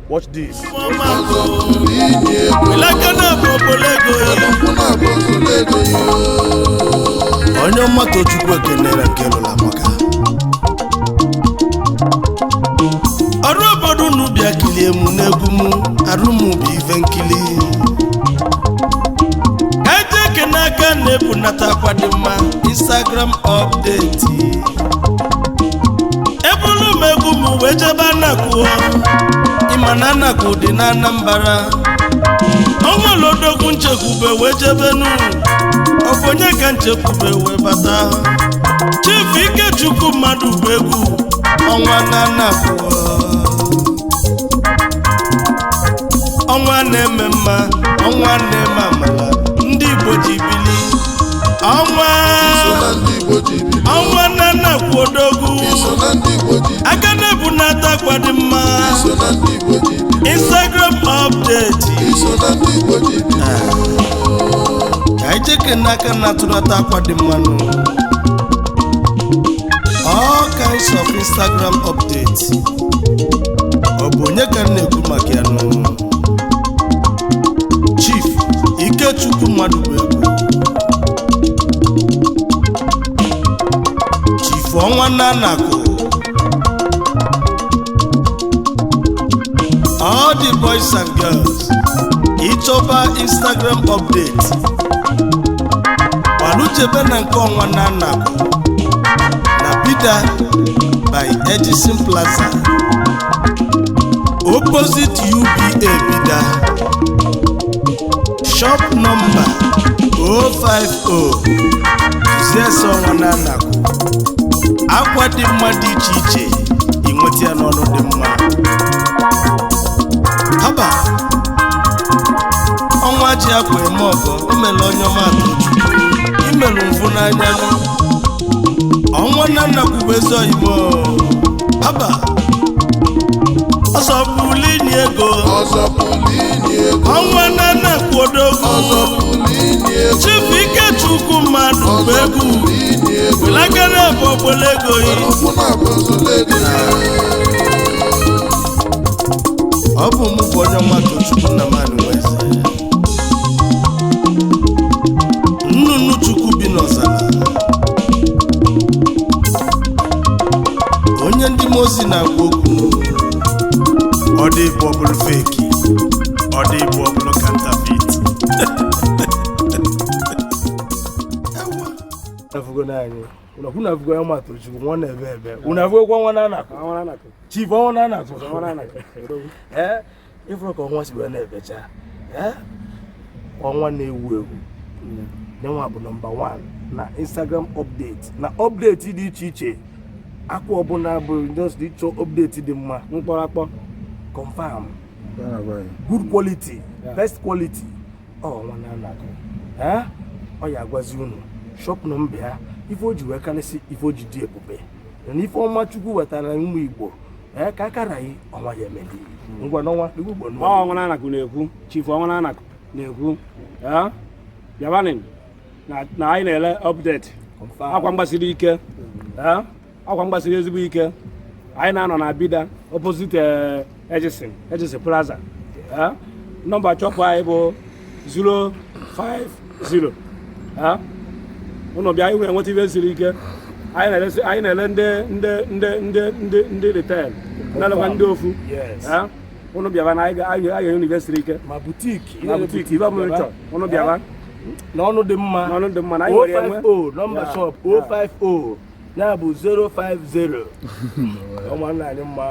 Watch this. ONYEOMA TOCHUKWU ekenere nke lụrụ amaka. Ọrụ obodo n'ubia kilie mu n'egwu mu arụmụ bụ ife nkili. Kaje kenaka na-ebunata kwadi mma Instagram update. Ebulu megwu mu wejebe Anakwu. Imana Anakwu dị na Anambra. Onwere odogwu nchekwube wejebenu. Ofonye ka nchekwube webata. Chief Ikechukwu mmadụ bụ egwu ọnwa na Anakwu. Ọnwa na-eme mma, ọnwa na-eme amala, ndị Igbo ji bili. Ọnwa na Anakwu odogwu. Aka na-ebunata kwadi mma. Instagram update. Ka ijeke n'aka na-atụnata kwadi mmanụ. All kinds of Instagram updates. Ọ bụ onye ka na-ekwu maka ya nụ? Chief Ikechukwu mmadụ bụ egwu. Chief ọnwa na Anakwu. All the boys and girls, ịchọba Instagram update. Walujebe na nke ọnwa na Anakwu. Na Bida by Edison Plaza. Opposite UBA Bida. Shop number 050. Tuziese ọnwa na Anakwu. Akwa dị mma dị iche iche inweta ya n'ọnụ dị mma. Haba ọnwa ji akwa eme ọgọ imele ONYEOMA TOCHUKWU imelu mfu n'anya. Ọnwa na Anakwu bụ ezi oyibo. Haba ọsọ pulini ego. Ọnwa na Anakwu odogwu. Chief Ikechukwu mmadụ bụ egwu. Welagara bụ ogbole ego yi. Ọ bụ mụ bụ ONYEOMA TOCHUKWU na mmadụ nweze. Nnụnụ Chukwu bi n'ọzara. Onye ndị mozi na-agwa okwu. Ọ dị bụ ọbụlụ feki. Ọ dị bụ ọbụlụ counterfeit. Unavuga ONYEOMA TOCHUKWU mwana ebe. Unavuga kwa ọnwa na Anakwu. Chief ọnwa na Anakwu. Ifro ka ọnwa si wee na-ebecha. Ọnwa na-ewu ewu. Nyenwa bụ number 1 na Instagram update. Na update dị iche iche. Akwa ọbụla bụ just ịchọ update dị mma. Mkpọrọakpọ. Confirm. Good quality. Best quality. Ọnwa na Anakwu. Ọ ya agwazi unu. Shop number ya. Ifo ji wee kalịsị ifo ji dị ebube. Na ife ọma Chukwu wetara ụmụ Igbo. Ka akara yi ọnwa ya emeli. Ngwa n'ọnwa Igbo n'ọnwa. Ọnwa na Anakwu na-ekwu. Chief ọnwa na Anakwu na-ekwu. Yabanin na anyị na-ele update. Akwa mgbasiri ike. Akwa mgbasiri ezigbo ike. Anyị na-anọ na Bida opposite Edison Plaza. Nọmba chọpụ anyị bụ 050. Ụnụ bịa iwe enweta ibe siri ike. Anyị na-ele ndị retail. Na-elekwa ndị ofu. Ụnụ bịaba na anyị ga-enye ibe siri ike. Ma boutique. Ibe ọbụla chọrọ. Ụnụ bịaba. N'ọnụ dị mma. N'ọnụ dị mma na anyị nwere enwe. 050 number shop 050. Ya bụ 050. Ọnwa na anyị mma.